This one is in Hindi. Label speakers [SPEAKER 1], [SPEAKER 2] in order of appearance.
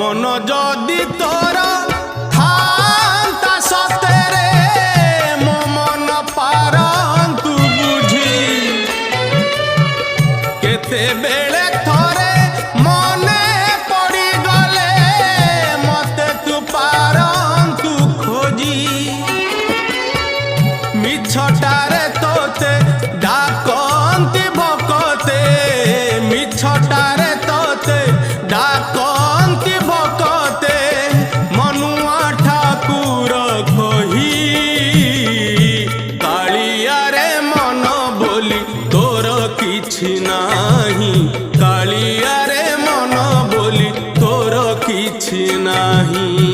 [SPEAKER 1] मन जदि तोर थांता सतेरे मो मन पारंतु बुझी केते बेले थोरे मने पड़ी गले मते तू पारंतु खोजी मिछटारे तोते डाकंती भकते मिछटारे तोते डाकंती भकते मनुआ ठाकुर कही कालिया रे मन बोली तोर किछि नाही कालिया रे मन बोली तोर किछि नाही।